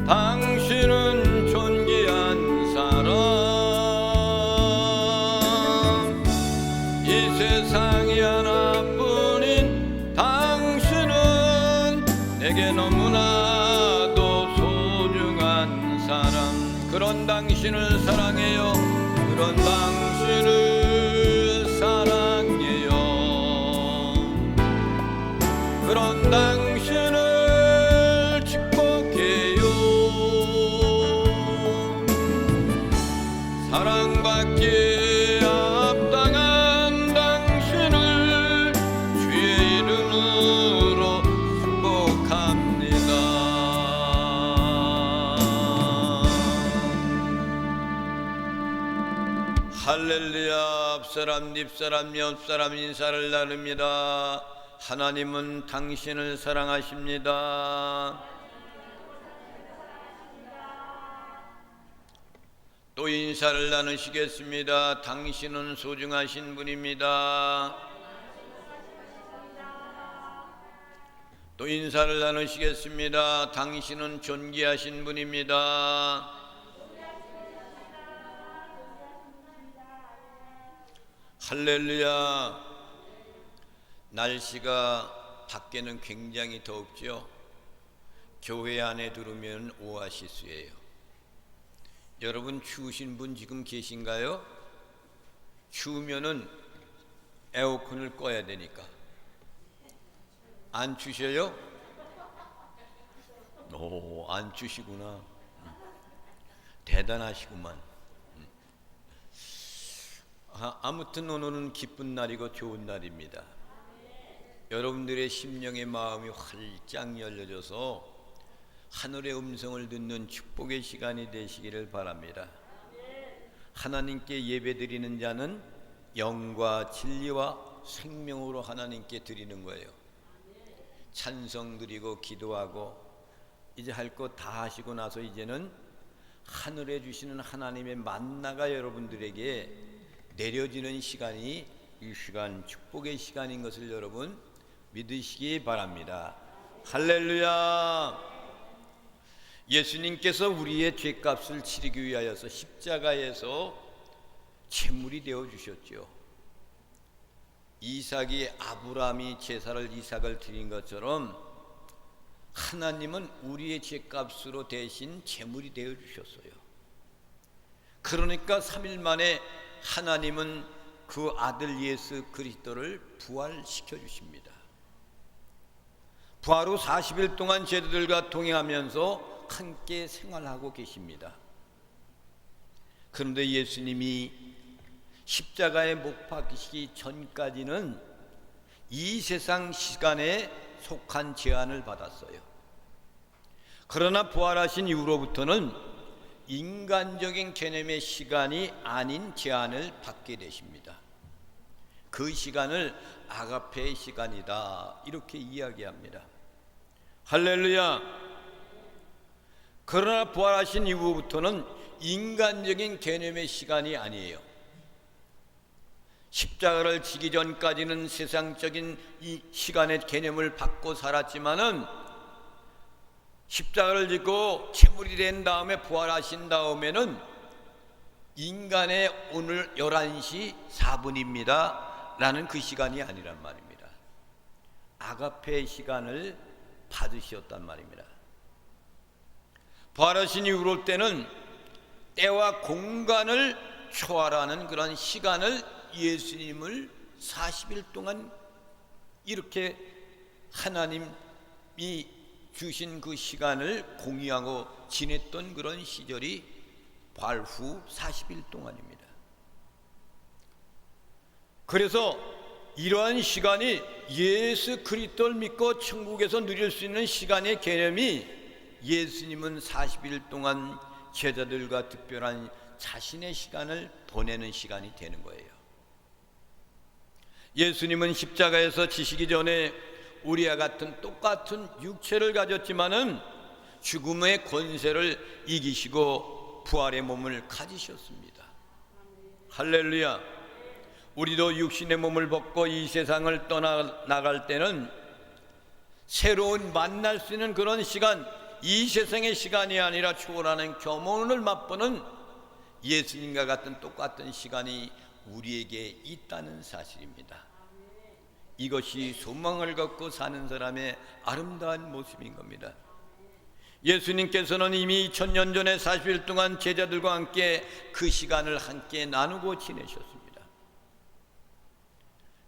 당신은 존귀한 사람. 이 세상이 하나뿐인 당신은 내게 너무나도 소중한 사람. 그런 당신을 사랑해요. 그런 당신을 사랑해요. 그런 당신을 축복해요. 사랑받기에 합당한 당신을 주의 이름으로 축복합니다. 할렐루야. 앞사람 뒷사람 옆사람 인사를 나눕니다. 하나님은 당신을 사랑하십니다. 또 인사를 나누시겠습니다. 당신은 소중하신 분입니다. 또 인사를 나누시겠습니다. 당신은 존귀하신 분입니다. 할렐루야. 날씨가 밖에는 굉장히 덥죠. 교회 안에 들어오면 오아시스예요. 여러분 추우신 분 지금 계신가요? 추우면은 에어컨을 꺼야 되니까. 안 추셔요? 오, 안 추시구나. 대단하시구만. 아무튼 오늘은 기쁜 날이고 좋은 날입니다. 여러분들의 심령의 마음이 활짝 열려져서 하늘의 음성을 듣는 축복의 시간이 되시기를 바랍니다. 하나님께 예배드리는 자는 영과 진리와 생명으로 하나님께 드리는 거예요. 찬송 드리고 기도하고 이제 할 거 다 하시고 나서 이제는 하늘에 주시는 하나님의 만나가 여러분들에게 내려지는 시간이 이 시간 축복의 시간인 것을 여러분 믿으시기 바랍니다. 할렐루야. 예수님께서 우리의 죄값을 치르기 위하여서 십자가에서 제물이 되어 주셨죠. 이삭이 아브라함이 제사를 이삭을 드린 것처럼 하나님은 우리의 죄값으로 대신 제물이 되어 주셨어요. 그러니까 3일 만에 하나님은 그 아들 예수 그리스도를 부활시켜 주십니다. 부활 후 40일 동안 제자들과 동행하면서 함께 생활하고 계십니다. 그런데 예수님이 십자가에 못 박히시기 전까지는 이 세상 시간에 속한 제한을 받았어요. 그러나 부활하신 이후로부터는 인간적인 개념의 시간이 아닌 제한을 받게 되십니다. 그 시간을 아가페의 시간이다 이렇게 이야기합니다. 할렐루야. 그러나 부활하신 이후부터는 인간적인 개념의 시간이 아니에요. 십자가를 지기 전까지는 세상적인 이 시간의 개념을 받고 살았지만은 십자가를 지고 제물이 된 다음에 부활하신 다음에는 인간의 오늘 11시 4분입니다 라는 그 시간이 아니란 말입니다. 아가페의 시간을 받으셨단 말입니다. 부활하신 이후로 때는 때와 공간을 초월하는 그런 시간을 예수님을 40일 동안 이렇게 하나님이 주신 그 시간을 공유하고 지냈던 그런 시절이 부활 후 40일 동안입니다. 그래서 이러한 시간이 예수 그리스도를 믿고 천국에서 누릴 수 있는 시간의 개념이 예수님은 40일 동안 제자들과 특별한 자신의 시간을 보내는 시간이 되는 거예요. 예수님은 십자가에서 지시기 전에 우리와 같은 똑같은 육체를 가졌지만은 죽음의 권세를 이기시고 부활의 몸을 가지셨습니다. 할렐루야. 우리도 육신의 몸을 벗고 이 세상을 떠나갈 때는 새로운 만날 수 있는 그런 시간, 이 세상의 시간이 아니라 초월하는 겸손을 맛보는 예수님과 같은 똑같은 시간이 우리에게 있다는 사실입니다. 이것이 소망을 갖고 사는 사람의 아름다운 모습인 겁니다. 예수님께서는 이미 2000년 전에 40일 동안 제자들과 함께 그 시간을 함께 나누고 지내셨습니다.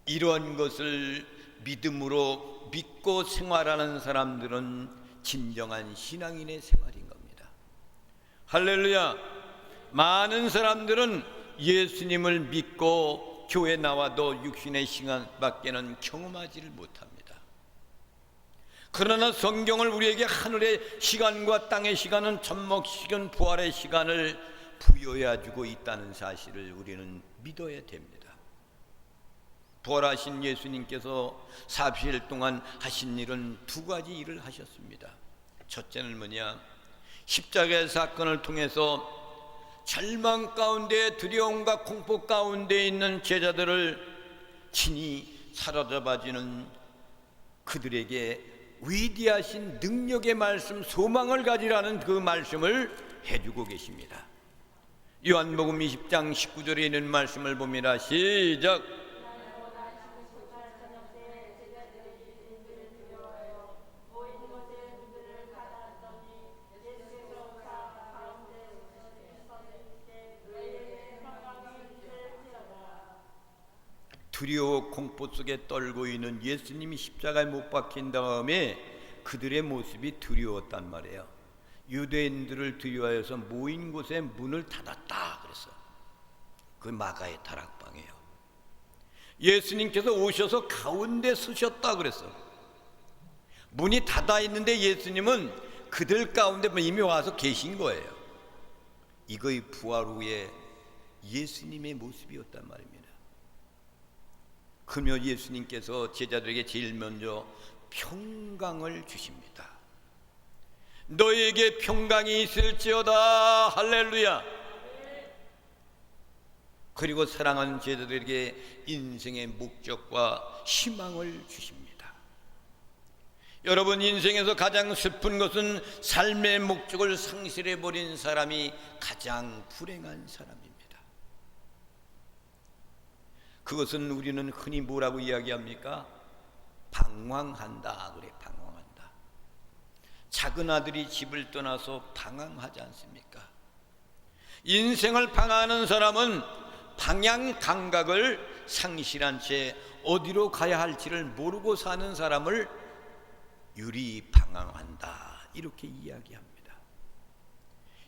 이러한 것을 믿음으로 믿고 생활하는 사람들은 진정한 신앙인의 생활인 겁니다. 할렐루야. 많은 사람들은 예수님을 믿고 교회 나와도 육신의 시간밖에는 경험하지를 못합니다. 그러나 성경을 우리에게 하늘의 시간과 땅의 시간은 천목시간 부활의 시간을 부여해 주고 있다는 사실을 우리는 믿어야 됩니다. 부활하신 예수님께서 40일 동안 하신 일은 두 가지 일을 하셨습니다. 첫째는 뭐냐? 십자가의 사건을 통해서 절망 가운데 두려움과 공포 가운데 있는 제자들을 친히 사로잡아주는 그들에게 위대하신 능력의 말씀, 소망을 가지라는 그 말씀을 해주고 계십니다. 요한복음 20장 19절에 있는 말씀을 봅니다. 시작. 두려워 공포 속에 떨고 있는 예수님이 십자가에 못 박힌 다음에 그들의 모습이 두려웠단 말이에요. 유대인들을 두려워해서 모인 곳에 문을 닫았다 그랬어. 그 마가의 다락방이에요. 예수님께서 오셔서 가운데 서셨다 그랬어. 문이 닫아 있는데 예수님은 그들 가운데 이미 와서 계신 거예요. 이거의 부활 후에 예수님의 모습이었단 말입니다. 그러며 예수님께서 제자들에게 제일 먼저 평강을 주십니다. 너희에게 평강이 있을지어다. 할렐루야. 그리고 사랑하는 제자들에게 인생의 목적과 희망을 주십니다. 여러분, 인생에서 가장 슬픈 것은 삶의 목적을 상실해버린 사람이 가장 불행한 사람입니다. 그것은 우리는 흔히 뭐라고 이야기합니까? 방황한다 그래. 방황한다. 작은 아들이 집을 떠나서 방황하지 않습니까? 인생을 방황하는 사람은 방향 감각을 상실한 채 어디로 가야 할지를 모르고 사는 사람을 유리방황한다 이렇게 이야기합니다.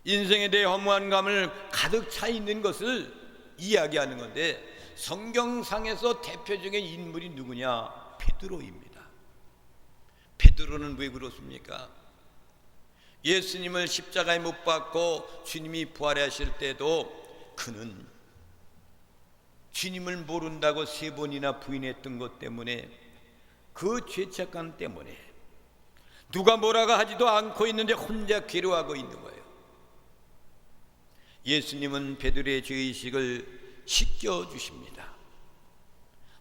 인생에 대해 허무한 감을 가득 차 있는 것을 이야기하는 건데, 성경상에서 대표적인 인물이 누구냐? 베드로입니다. 베드로는 왜 그렇습니까? 예수님을 십자가에 못 박고 주님이 부활하실 때도 그는 주님을 모른다고 3번이나 부인했던 것 때문에, 그 죄책감 때문에 누가 뭐라고 하지도 않고 있는데 혼자 괴로워하고 있는 거예요. 예수님은 베드로의 죄의식을 씻겨주십니다.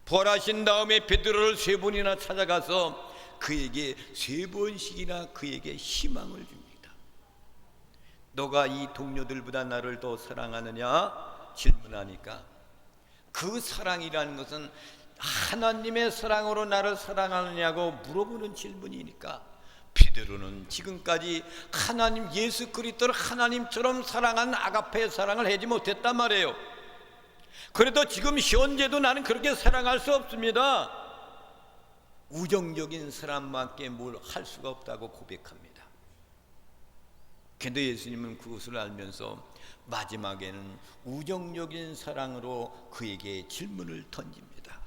부활하신 다음에 베드로를 3번이나 찾아가서 그에게 3번씩이나 그에게 희망을 줍니다. 너가 이 동료들보다 나를 더 사랑하느냐? 질문하니까 그 사랑이라는 것은 하나님의 사랑으로 나를 사랑하느냐고 물어보는 질문이니까 베드로는 지금까지 하나님 예수 그리스도를 하나님처럼 사랑한 아가페의 사랑을 하지 못했단 말이에요. 그래도 지금 현재도 나는 그렇게 사랑할 수 없습니다. 우정적인 사람밖에 뭘 할 수가 없다고 고백합니다. 그런데 예수님은 그것을 알면서 마지막에는 우정적인 사랑으로 그에게 질문을 던집니다.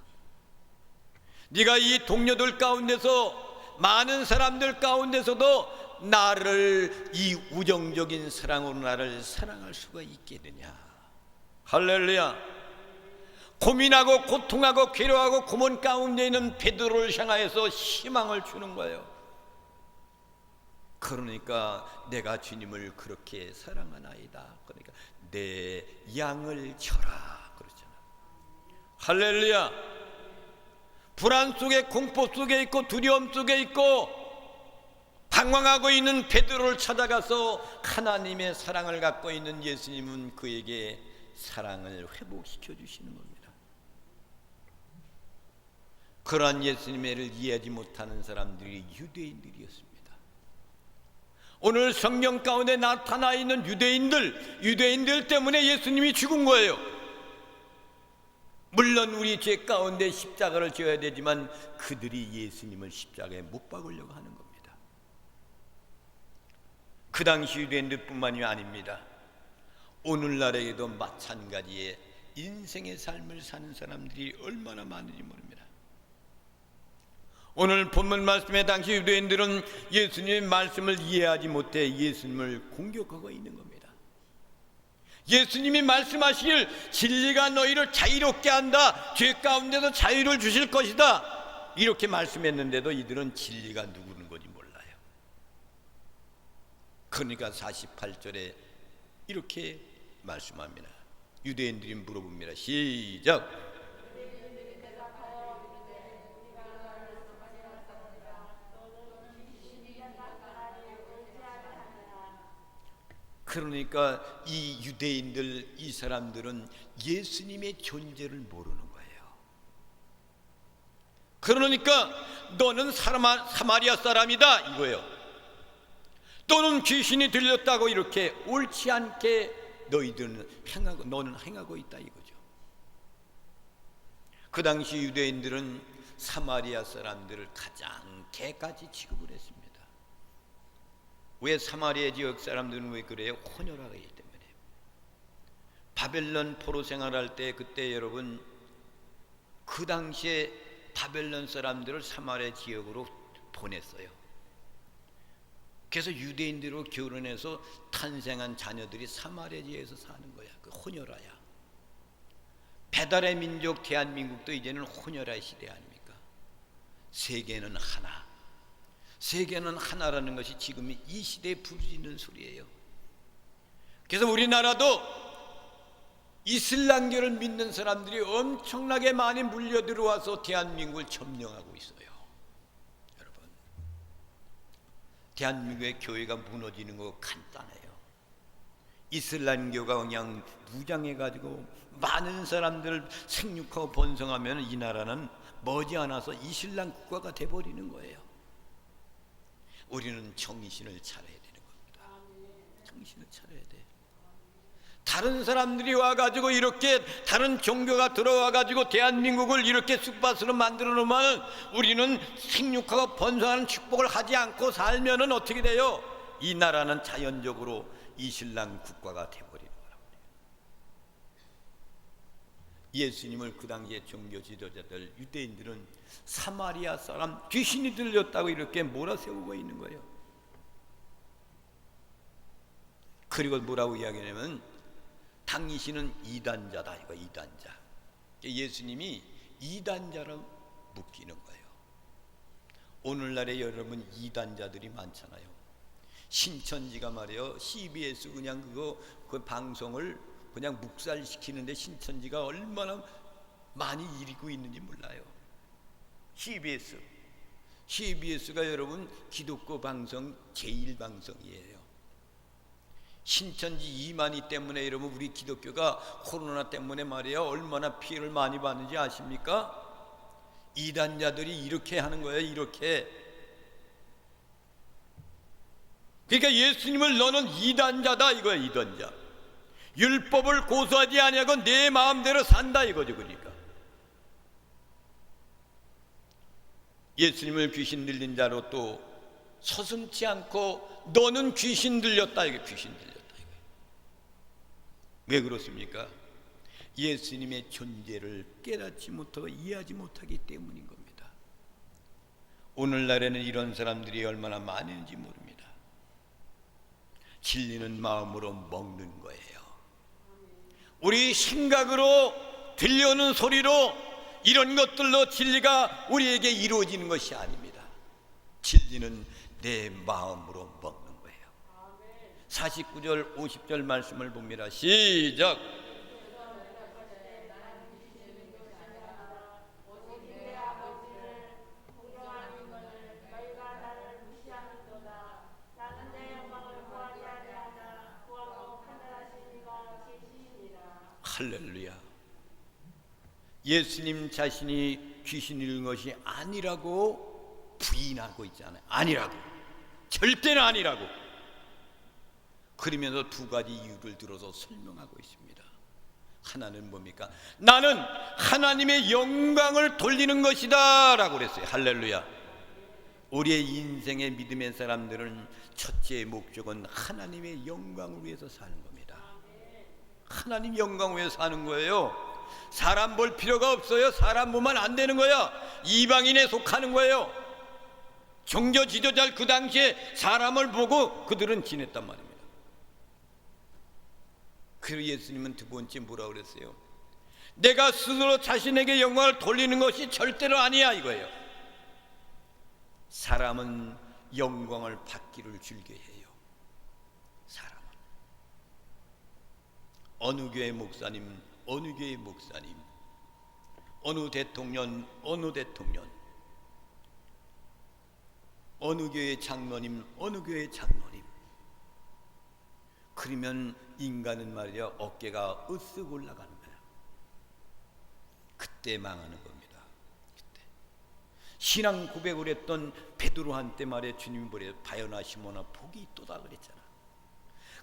네가 이 동료들 가운데서, 많은 사람들 가운데서도 나를 이 우정적인 사랑으로 나를 사랑할 수가 있겠느냐? 할렐루야. 고민하고 고통하고 괴로워하고 고문 가운데 있는 베드로를 향하여서 희망을 주는 거예요. 그러니까 내가 주님을 그렇게 사랑하나이다. 그러니까 내 양을 쳐라 그러잖아. 할렐루야. 불안 속에, 공포 속에 있고 두려움 속에 있고 당황하고 있는 베드로를 찾아가서 하나님의 사랑을 갖고 있는 예수님은 그에게 사랑을 회복시켜 주시는 겁니다. 그러한 예수님의 일을 이해하지 못하는 사람들이 유대인들이었습니다. 오늘 성경 가운데 나타나 있는 유대인들 때문에 예수님이 죽은 거예요. 물론 우리 죄 가운데 십자가를 져야 되지만 그들이 예수님을 십자가에 못 박으려고 하는 겁니다. 그 당시 유대인들뿐만이 아닙니다. 오늘날에도 마찬가지의 인생의 삶을 사는 사람들이 얼마나 많은지 모릅니다. 오늘 본문 말씀에 당시 유대인들은 예수님의 말씀을 이해하지 못해 예수님을 공격하고 있는 겁니다. 예수님이 말씀하시길 진리가 너희를 자유롭게 한다, 죄 가운데도 자유를 주실 것이다, 이렇게 말씀했는데도 이들은 진리가 누구는 건지 몰라요. 그러니까 48절에 이렇게 말씀합니다. 유대인들이 물어봅니다. 시작. 그러니까 이 유대인들, 이 사람들은 예수님의 존재를 모르는 거예요. 그러니까 너는 사마리아 사람이다 이거예요. 또는 귀신이 들렸다고 이렇게 옳지 않게 너는 행하고 있다 이거죠. 그 당시 유대인들은 사마리아 사람들을 가장 개같이 취급을 했습니다. 왜 사마리아 지역 사람들은 왜 그래요? 혼혈하기 때문에. 바벨론 포로 생활할 때 그때 여러분 그 당시에 바벨론 사람들을 사마리아 지역으로 보냈어요. 그래서 유대인들로 결혼해서 탄생한 자녀들이 사마리아 지역에서 사는 거야. 그 혼혈아야. 배달의 민족 대한민국도 이제는 혼혈아 시대 아닙니까? 세계는 하나. 세계는 하나라는 것이 지금 이 시대에 부르짖는 소리예요. 그래서 우리나라도 이슬람교를 믿는 사람들이 엄청나게 많이 물려 들어와서 대한민국을 점령하고 있어요. 여러분, 대한민국의 교회가 무너지는 거 간단해요. 이슬람교가 그냥 무장해가지고 많은 사람들을 생육하고 번성하면 이 나라는 머지않아서 이슬람 국가가 돼버리는 거예요. 우리는 정신을 차려야 되는 겁니다. 정신을 차려야 돼. 다른 사람들이 와가지고 이렇게 다른 종교가 들어와가지고 대한민국을 이렇게 쑥밭으로 만들어 놓으면 우리는 생육하고 번성하는 축복을 하지 않고 살면은 어떻게 돼요? 이 나라는 자연적으로 이슬람 국가가 돼버리는 거라고. 예수님을 그 당시에 종교 지도자들 유대인들은 사마리아 사람 귀신이 들렸다고 이렇게 몰아세우고 있는 거예요. 그리고 뭐라고 이야기하냐면 당신은 이단자다 이거. 이단자. 예수님이 이단자로 묶이는 거예요. 오늘날에 여러분 이단자들이 많잖아요. 신천지가 말이에요. CBS 그냥 그 방송을 그냥 묵살시키는데 신천지가 얼마나 많이 일이고 있는지 몰라요. CBS가 여러분 기독교 방송 제1방송이에요. 신천지 이만희 때문에 여러분 우리 기독교가 코로나 때문에 말이에요 얼마나 피해를 많이 받는지 아십니까? 이단자들이 이렇게 하는 거예요. 이렇게. 그러니까 예수님을 너는 이단자다 이거야. 이단자. 율법을 고수하지 아니하고 내 마음대로 산다 이거죠. 그러니까 예수님을 귀신 들린 자로 또 서슴지 않고 너는 귀신 들렸다 이게. 귀신 들렸다 이거. 왜 그렇습니까? 예수님의 존재를 깨닫지 못하고 이해하지 못하기 때문인 겁니다. 오늘날에는 이런 사람들이 얼마나 많은지 모릅니다. 진리는 마음으로 먹는 거예요. 우리 생각으로 들려오는 소리로 이런 것들로 진리가 우리에게 이루어지는 것이 아닙니다. 진리는 내 마음으로 먹는 거예요. 49절 50절 말씀을 봅니다. 시작. 할렐루야. 예수님 자신이 귀신 들린 것이 아니라고 부인하고 있잖아요. 아니라고, 절대는 아니라고. 그러면서 두 가지 이유를 들어서 설명하고 있습니다. 하나는 뭡니까? 나는 하나님의 영광을 돌리는 것이다 라고 그랬어요. 할렐루야. 우리의 인생의 믿음의 사람들은 첫째 목적은 하나님의 영광을 위해서 사는 겁니다. 하나님 영광을 위해서 사는 거예요. 사람 볼 필요가 없어요. 사람 보면 안 되는 거야. 이방인에 속하는 거예요. 종교 지도자들 그 당시에 사람을 보고 그들은 지냈단 말입니다. 그리고 예수님은 두 번째 뭐라고 그랬어요? 내가 스스로 자신에게 영광을 돌리는 것이 절대로 아니야 이거예요. 사람은 영광을 받기를 즐겨 해요. 사람은 어느 교회 목사님, 어느 교회 목사님, 어느 대통령, 어느 대통령, 어느 교회 장로님, 어느 교회 장로님. 그러면 인간은 말이야 어깨가 으쓱 올라가는 거야. 그때 망하는 겁니다. 그때 신앙 고백을 했던 베드로한테 말해 주님이 뭐래요? 바요나 시몬아 복이 있도다 그랬잖아.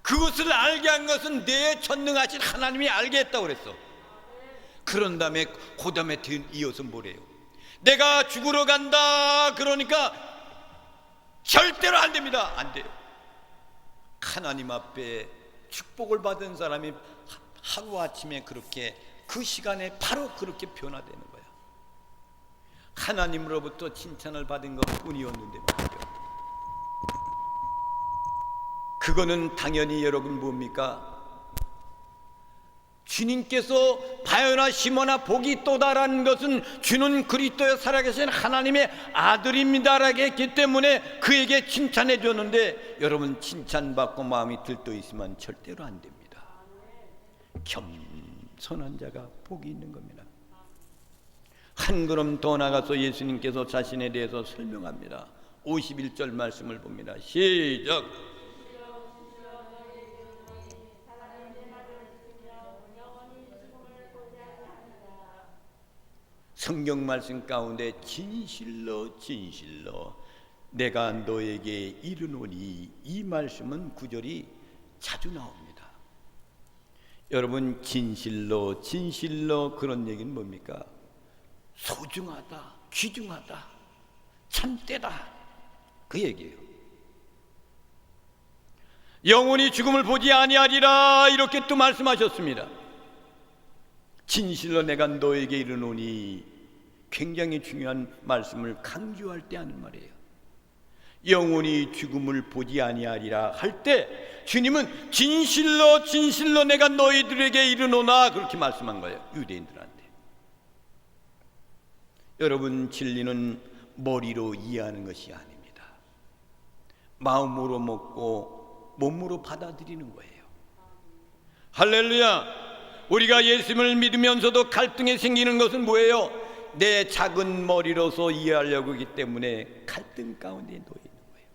그것을 알게 한 것은 내 전능하신 하나님이 알게 했다고 그랬어. 그런 다음에 그 다음에 이어서 뭐래요? 내가 죽으러 간다 그러니까 절대로 안 됩니다. 안 돼요. 하나님 앞에 축복을 받은 사람이 하루아침에 그렇게 그 시간에 바로 그렇게 변화되는 거야. 하나님으로부터 칭찬을 받은 것뿐이었는데 말이죠. 그거는 당연히 여러분 뭡니까? 주님께서 바요나 시몬아 복이 있도다라는 것은 주는 그리스도의 살아계신 하나님의 아들입니다라고 했기 때문에 그에게 칭찬해 줬는데 여러분 칭찬받고 마음이 들떠 있으면 절대로 안 됩니다. 겸손한 자가 복이 있는 겁니다. 한 걸음 더 나가서 예수님께서 자신에 대해서 설명합니다. 51절 말씀을 봅니다. 시작. 성경 말씀 가운데 진실로 진실로 내가 너에게 이르노니 이 말씀은 구절이 자주 나옵니다. 여러분 진실로 진실로 그런 얘기는 뭡니까? 소중하다, 귀중하다, 참되다 그 얘기예요. 영원히 죽음을 보지 아니하리라 이렇게 또 말씀하셨습니다. 진실로 내가 너에게 이르노니 굉장히 중요한 말씀을 강조할 때 하는 말이에요. 영원히 죽음을 보지 아니하리라 할 때 주님은 진실로 진실로 내가 너희들에게 이르노나 그렇게 말씀한 거예요. 유대인들한테. 여러분 진리는 머리로 이해하는 것이 아닙니다. 마음으로 먹고 몸으로 받아들이는 거예요. 할렐루야. 우리가 예수님을 믿으면서도 갈등이 생기는 것은 뭐예요? 내 작은 머리로서 이해하려고 하기 때문에 갈등 가운데 놓여 있는 거예요.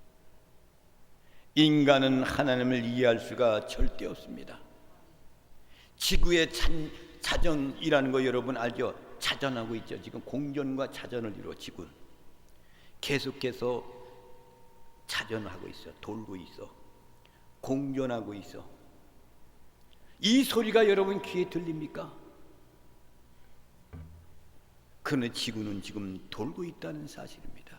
인간은 하나님을 이해할 수가 절대 없습니다. 지구의 자전이라는 거 여러분 알죠? 자전하고 있죠. 지금 공전과 자전을 이루어 지구는 계속해서 자전하고 있어. 돌고 있어. 공전하고 있어. 이 소리가 여러분 귀에 들립니까? 그러나 지구는 지금 돌고 있다는 사실입니다.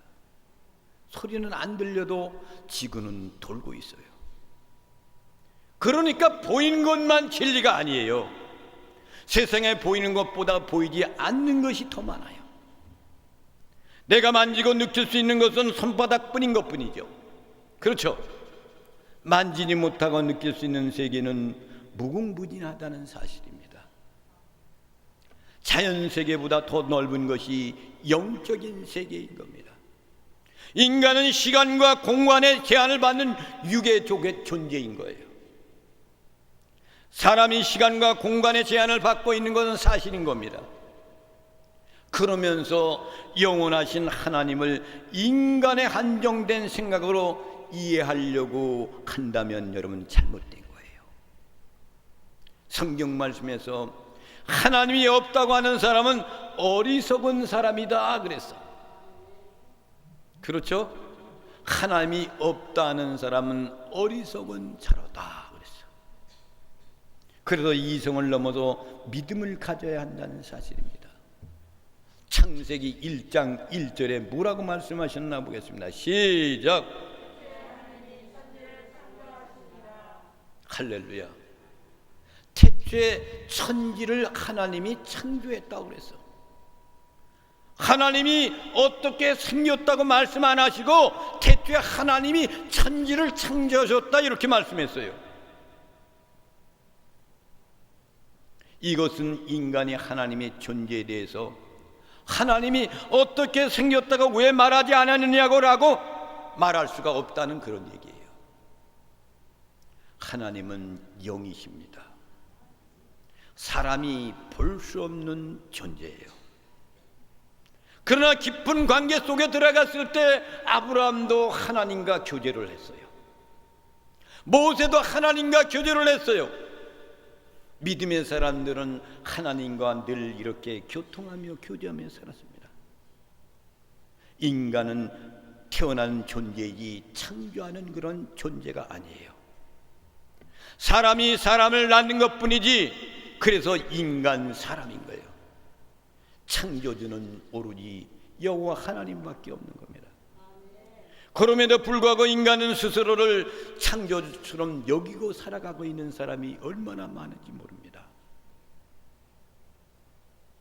소리는 안 들려도 지구는 돌고 있어요. 그러니까 보이는 것만 진리가 아니에요. 세상에 보이는 것보다 보이지 않는 것이 더 많아요. 내가 만지고 느낄 수 있는 것은 손바닥뿐인 것뿐이죠. 그렇죠? 만지지 못하고 느낄 수 있는 세계는 무궁무진하다는 사실입니다. 자연 세계보다 더 넓은 것이 영적인 세계인 겁니다. 인간은 시간과 공간의 제한을 받는 육의 존재인 거예요. 사람이 시간과 공간의 제한을 받고 있는 것은 사실인 겁니다. 그러면서 영원하신 하나님을 인간의 한정된 생각으로 이해하려고 한다면 여러분 잘못된 거예요. 성경 말씀에서 하나님이 없다고 하는 사람은 어리석은 사람이다 그랬어. 그렇죠? 하나님이 없다는 사람은 어리석은 자로다 그랬어. 그래서 이성을 넘어서 믿음을 가져야 한다는 사실입니다. 창세기 1장 1절에 뭐라고 말씀하셨나 보겠습니다. 시작. 할렐루야. 태초에 천지를 하나님이 창조했다고 그랬어. 하나님이 어떻게 생겼다고 말씀 안 하시고 태초에 하나님이 천지를 창조하셨다 이렇게 말씀했어요. 이것은 인간이 하나님의 존재에 대해서 하나님이 어떻게 생겼다고 왜 말하지 않았느냐고 말할 수가 없다는 그런 얘기예요. 하나님은 영이십니다. 사람이 볼 수 없는 존재예요. 그러나 깊은 관계 속에 들어갔을 때 아브라함도 하나님과 교제를 했어요. 모세도 하나님과 교제를 했어요. 믿음의 사람들은 하나님과 늘 이렇게 교통하며 교제하며 살았습니다. 인간은 태어난 존재이지 창조하는 그런 존재가 아니에요. 사람이 사람을 낳는 것뿐이지 그래서 인간 사람인 거예요. 창조주는 오로지 여호와 하나님밖에 없는 겁니다. 그럼에도 불구하고 인간은 스스로를 창조주처럼 여기고 살아가고 있는 사람이 얼마나 많은지 모릅니다.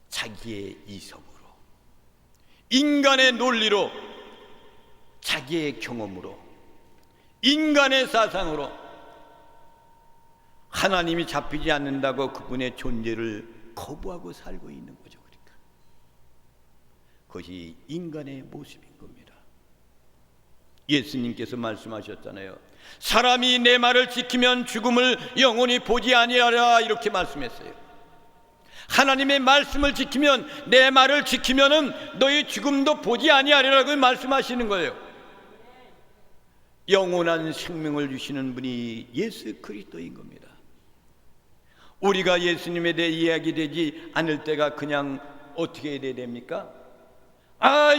자기의 이성으로, 인간의 논리로, 자기의 경험으로, 인간의 사상으로 하나님이 잡히지 않는다고 그분의 존재를 거부하고 살고 있는 거죠. 그러니까 그것이 인간의 모습인 겁니다. 예수님께서 말씀하셨잖아요. 사람이 내 말을 지키면 죽음을 영원히 보지 아니하리라 이렇게 말씀했어요. 하나님의 말씀을 지키면, 내 말을 지키면은 너희 죽음도 보지 아니하리라고 말씀하시는 거예요. 영원한 생명을 주시는 분이 예수 그리스도인 겁니다. 우리가 예수님에 대해 이야기되지 않을 때가 그냥 어떻게 해야 됩니까?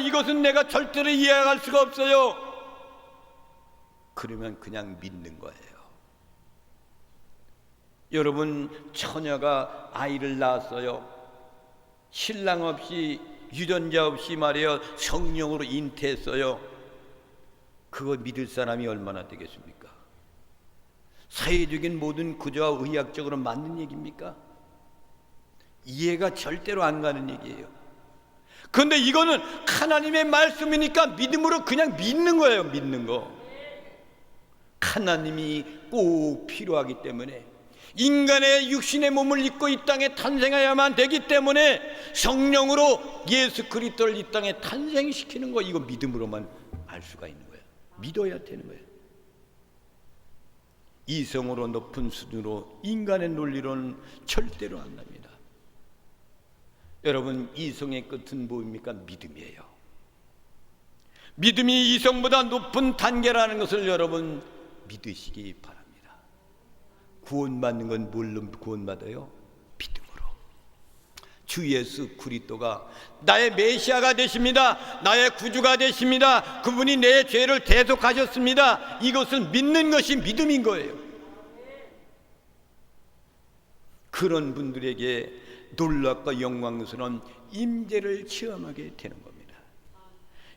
이것은 내가 절대로 이해할 수가 없어요. 그러면 그냥 믿는 거예요. 여러분, 처녀가 아이를 낳았어요. 신랑 없이, 유전자 없이 말이에요, 성령으로 잉태했어요. 그거 믿을 사람이 얼마나 되겠습니까? 사회적인 모든 구조와 의학적으로 맞는 얘기입니까? 이해가 절대로 안 가는 얘기예요. 그런데 이거는 하나님의 말씀이니까 믿음으로 그냥 믿는 거예요. 믿는 거. 하나님이 꼭 필요하기 때문에, 인간의 육신의 몸을 입고 이 땅에 탄생해야만 되기 때문에 성령으로 예수 그리스도를 이 땅에 탄생시키는 거, 이거 믿음으로만 알 수가 있는 거예요. 믿어야 되는 거예요. 이성으로 높은 수준으로, 인간의 논리로는 절대로 안 납니다. 여러분, 이성의 끝은 뭐입니까? 믿음이에요. 믿음이 이성보다 높은 단계라는 것을 여러분 믿으시기 바랍니다. 구원받는 건 뭘로 구원받아요? 믿음으로. 주 예수 그리스도가 나의 메시아가 되십니다. 나의 구주가 되십니다. 그분이 내 죄를 대속하셨습니다. 이것을 믿는 것이 믿음인 거예요. 그런 분들에게 놀랍고 영광스러운 임재를 체험하게 되는 겁니다.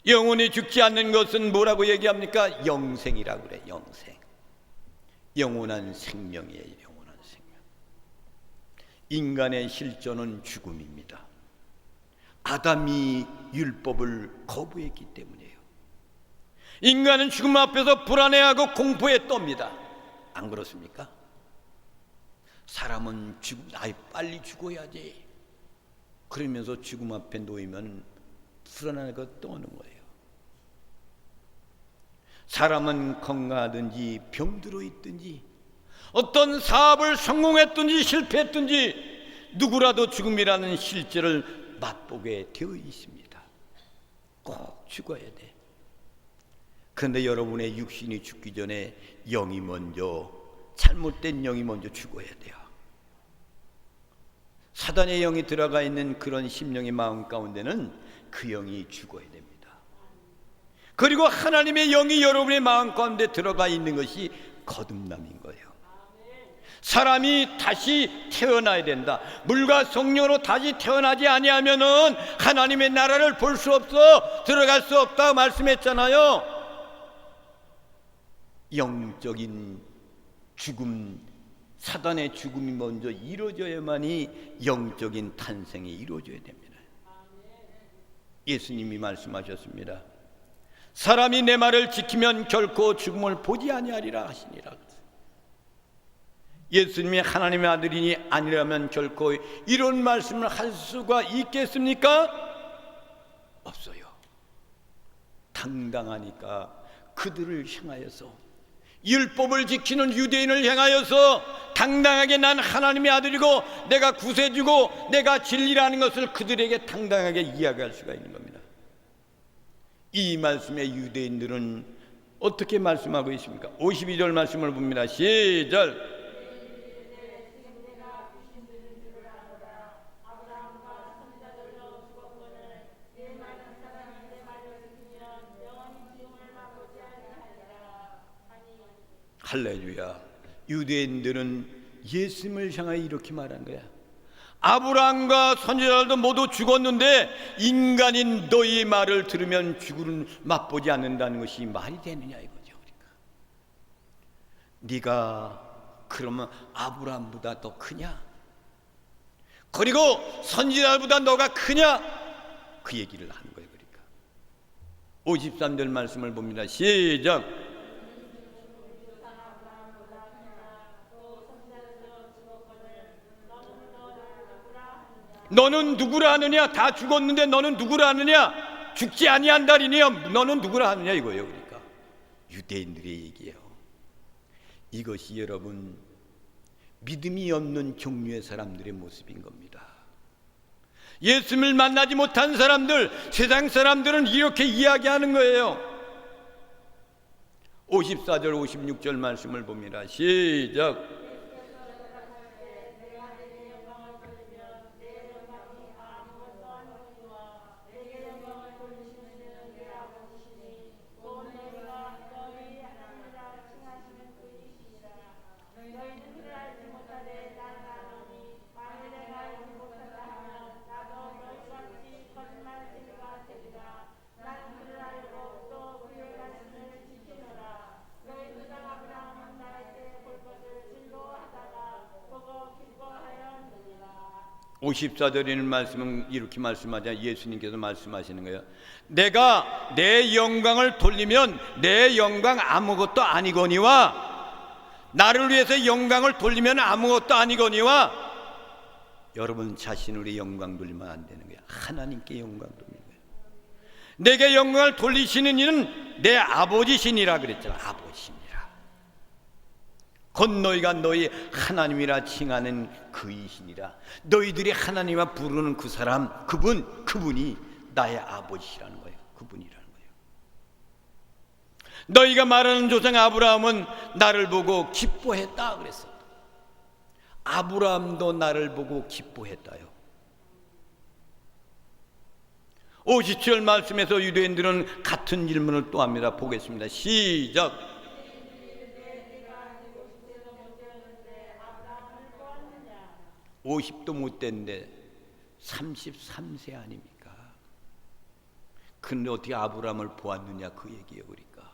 영원히 죽지 않는 것은 뭐라고 얘기합니까? 영생이라고 그래. 영생. 영원한 생명이에요. 영원한 생명. 인간의 실존은 죽음입니다. 아담이 율법을 거부했기 때문이에요. 인간은 죽음 앞에서 불안해하고 공포에 떱니다. 안 그렇습니까? 사람은 빨리 죽어야지 그러면서 죽음 앞에 놓이면 불안하고 떠오는 거예요. 사람은 건강하든지 병들어 있든지, 어떤 사업을 성공했든지 실패했든지 누구라도 죽음이라는 실제를 맛보게 되어 있습니다. 꼭 죽어야 돼. 그런데 여러분의 육신이 죽기 전에 잘못된 영이 먼저 죽어야 돼요. 사단의 영이 들어가 있는 그런 심령의 마음 가운데는 그 영이 죽어야 됩니다. 그리고 하나님의 영이 여러분의 마음 가운데 들어가 있는 것이 거듭남인 거예요. 사람이 다시 태어나야 된다. 물과 성령으로 다시 태어나지 아니하면은 하나님의 나라를 볼 수 없어, 들어갈 수 없다 말씀했잖아요. 영적인 죽음, 사단의 죽음이 먼저 이루어져야만이 영적인 탄생이 이루어져야 됩니다. 예수님이 말씀하셨습니다. 사람이 내 말을 지키면 결코 죽음을 보지 아니하리라 하시니라. 예수님이 하나님의 아들이니 아니라면 결코 이런 말씀을 할 수가 있겠습니까? 없어요. 당당하니까 그들을 향하여서, 율법을 지키는 유대인을 향하여서 당당하게 난 하나님의 아들이고 내가 구세주고 내가 진리라는 것을 그들에게 당당하게 이야기할 수가 있는 겁니다. 이 말씀에 유대인들은 어떻게 말씀하고 있습니까? 52절 말씀을 봅니다. 시작. 할렐루야. 유대인들은 예수님을 향하여 이렇게 말한 거야. 아브라함과 선지자들도 모두 죽었는데 인간인 너희 말을 들으면 죽음을 맛보지 않는다는 것이 말이 되느냐 이거죠. 그러니까 네가 그러면 아브라함보다 더 크냐? 그리고 선지자들보다 너가 크냐? 그 얘기를 하는 거예요. 그러니까 53절 말씀을 봅니다. 시작. 너는 누구라 하느냐? 다 죽었는데 너는 누구라 하느냐? 죽지 아니한다리니 너는 누구라 하느냐 이거예요. 그러니까 유대인들의 얘기예요. 이것이 여러분 믿음이 없는 종류의 사람들의 모습인 겁니다. 예수님을 만나지 못한 사람들, 세상 사람들은 이렇게 이야기하는 거예요. 54절 56절 말씀을 봅니다. 시작. (54절에) 있는 말씀은 이렇게 말씀하자. 예수님께서 말씀하시는 거예요. 내가 내 영광을 돌리면 내 영광 아무것도 아니거니와, 나를 위해서 영광을 돌리면 아무것도 아니거니와, 여러분 자신으로 영광 돌리면 안 되는 거야. 하나님께 영광 돌리는 거야. 내게 영광을 돌리시는 이는 내 아버지시니라 그랬잖아. 아버지시니라. 곧 너희가 너희 하나님이라 칭하는 그이시니라. 너희들이 하나님이라 부르는 그 사람, 그분이 나의 아버지시라는 거예요. 그분이라는 거예요. 너희가 말하는 조상 아브라함은 나를 보고 기뻐했다 그랬어. 아브라함도 나를 보고 기뻐했다요. 57절 말씀에서 유대인들은 같은 질문을 또 합니다. 보겠습니다. 시작. 50도 못 됐는데 33세 아닙니까? 근데 어떻게 아브라함을 보았느냐 그 얘기예요. 그러니까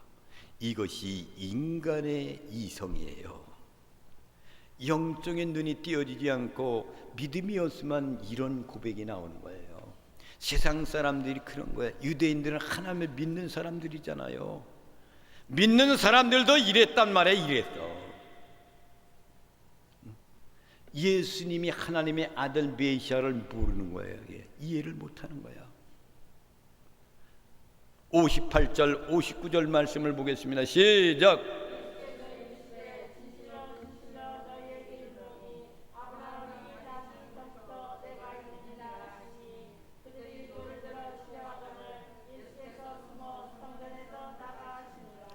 이것이 인간의 이성이에요. 영적인 눈이 띄어지지 않고 믿음이 없으면 이런 고백이 나오는 거예요. 세상 사람들이 그런 거예요. 유대인들은 하나님을 믿는 사람들이잖아요. 믿는 사람들도 이랬단 말이에요. 이랬어. 예수님이 하나님의 아들 메시아를 모르는 거예요. 이해를 못하는 거야. 58절 59절 말씀을 보겠습니다. 시작.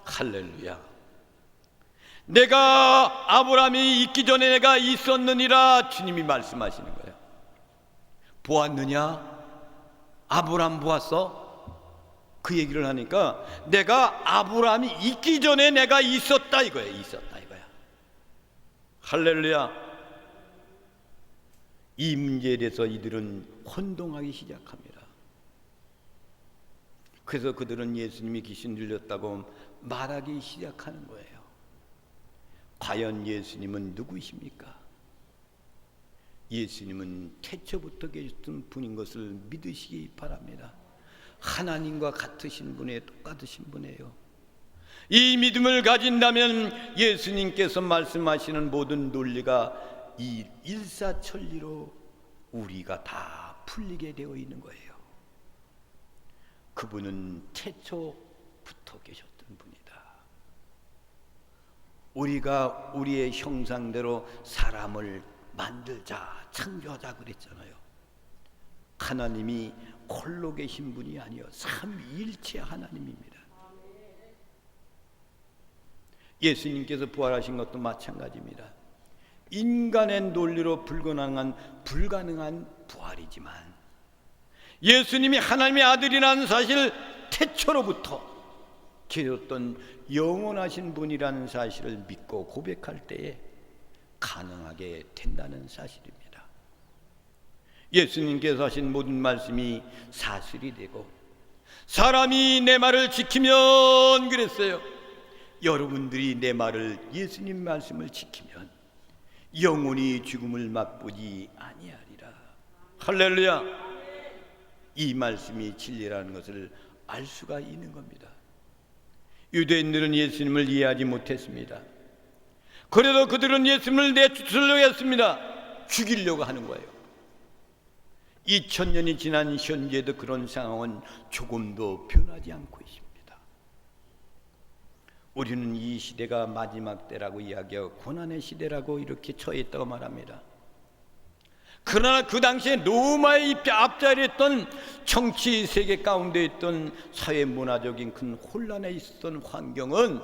할렐루야. 내가 아브라함이 있기 전에 내가 있었느니라 주님이 말씀하시는 거예요. 보았느냐? 아브라함 보았어? 그 얘기를 하니까 내가 아브라함이 있기 전에 내가 있었다 이거야. 있었다 이거야. 할렐루야. 이 문제에 대해서 이들은 혼동하기 시작합니다. 그래서 그들은 예수님이 귀신 들렸다고 말하기 시작하는 거예요. 과연 예수님은 누구이십니까? 예수님은 태초부터 계셨던 분인 것을 믿으시기 바랍니다. 하나님과 같으신 분이에요. 똑같으신 분이에요. 이 믿음을 가진다면 예수님께서 말씀하시는 모든 논리가 이 일사천리로 우리가 다 풀리게 되어 있는 거예요. 그분은 태초부터 계셨던 분이다. 우리가 우리의 형상대로 사람을 만들자, 창조하자 그랬잖아요. 하나님이 홀로 계신 분이 아니요 삼위일체 하나님입니다. 예수님께서 부활하신 것도 마찬가지입니다. 인간의 논리로 불가능한 부활이지만 예수님이 하나님의 아들이라는 사실, 태초로부터 계셨던 영원하신 분이라는 사실을 믿고 고백할 때에 가능하게 된다는 사실입니다. 예수님께서 하신 모든 말씀이 사실이 되고 사람이 내 말을 지키면 그랬어요. 여러분들이 내 말을, 예수님 말씀을 지키면 영원히 죽음을 맛보지 아니하리라. 할렐루야. 이 말씀이 진리라는 것을 알 수가 있는 겁니다. 유대인들은 예수님을 이해하지 못했습니다. 그래도 그들은 예수님을 내쫓으려고 했습니다. 죽이려고 하는 거예요. 2000년이 지난 현재도 그런 상황은 조금도 변하지 않고 있습니다. 우리는 이 시대가 마지막 때라고 이야기하고 고난의 시대라고 이렇게 처해 있다고 말합니다. 그러나 그 당시에 로마의 앞자리에 있던 정치 세계 가운데 있던 사회 문화적인 큰 혼란에 있었던 환경은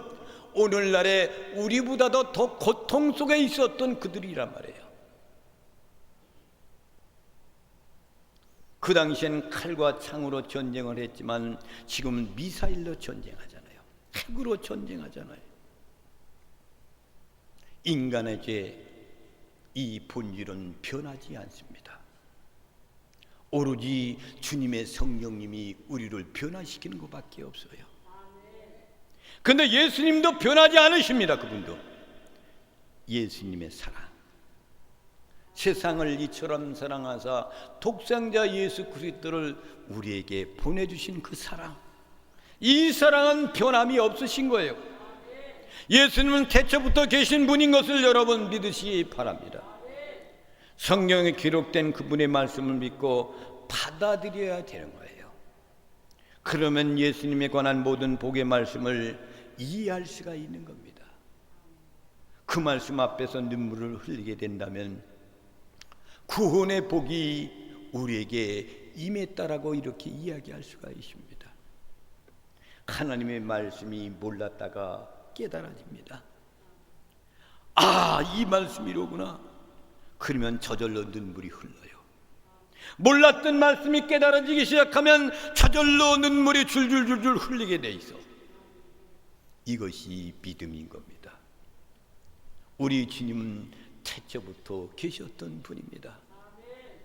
오늘날에 우리보다도 더 고통 속에 있었던 그들이란 말이에요. 그 당시엔 칼과 창으로 전쟁을 했지만 지금은 미사일로 전쟁하잖아요. 핵으로 전쟁하잖아요. 인간의 죄, 이 본질은 변하지 않습니다. 오로지 주님의 성령님이 우리를 변화시키는 것밖에 없어요. 그런데 예수님도 변하지 않으십니다. 그분도 예수님의 사랑, 세상을 이처럼 사랑하사 독생자 예수 그리스도를 우리에게 보내주신 그 사랑, 이 사랑은 변함이 없으신 거예요. 예수님은 태초부터 계신 분인 것을 여러분 믿으시기 바랍니다. 성경에 기록된 그분의 말씀을 믿고 받아들여야 되는 거예요. 그러면 예수님에 관한 모든 복의 말씀을 이해할 수가 있는 겁니다. 그 말씀 앞에서 눈물을 흘리게 된다면 구원의 복이 우리에게 임했다라고 이렇게 이야기할 수가 있습니다. 하나님의 말씀이 몰랐다가 깨달아집니다. 아, 이 말씀이로구나. 그러면 저절로 눈물이 흘러요. 몰랐던 말씀이 깨달아지기 시작하면 저절로 눈물이 줄줄줄줄 흘리게 돼 있어. 이것이 믿음인 겁니다. 우리 주님은 태초부터 계셨던 분입니다.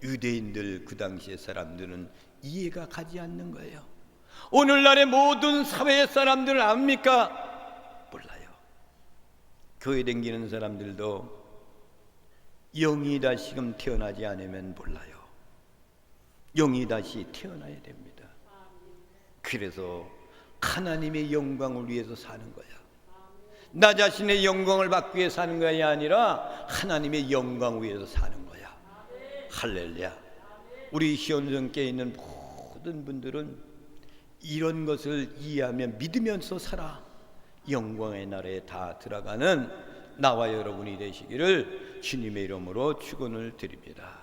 유대인들, 그 당시의 사람들은 이해가 가지 않는 거예요. 오늘날의 모든 사회의 사람들을 압니까? 몰라요. 교회 다니는 사람들도 영이 다시금 태어나지 않으면 몰라요. 영이 다시 태어나야 됩니다. 그래서 하나님의 영광을 위해서 사는 거야. 나 자신의 영광을 받기 위해 사는 것이 아니라 하나님의 영광을 위해서 사는 거야. 할렐루야. 우리 현존께 있는 모든 분들은 이런 것을 이해하며 믿으면서 살아 영광의 나라에 다 들어가는 나와 여러분이 되시기를 주님의 이름으로 축원을 드립니다.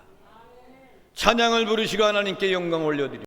찬양을 부르시고 하나님께 영광 올려드립니다.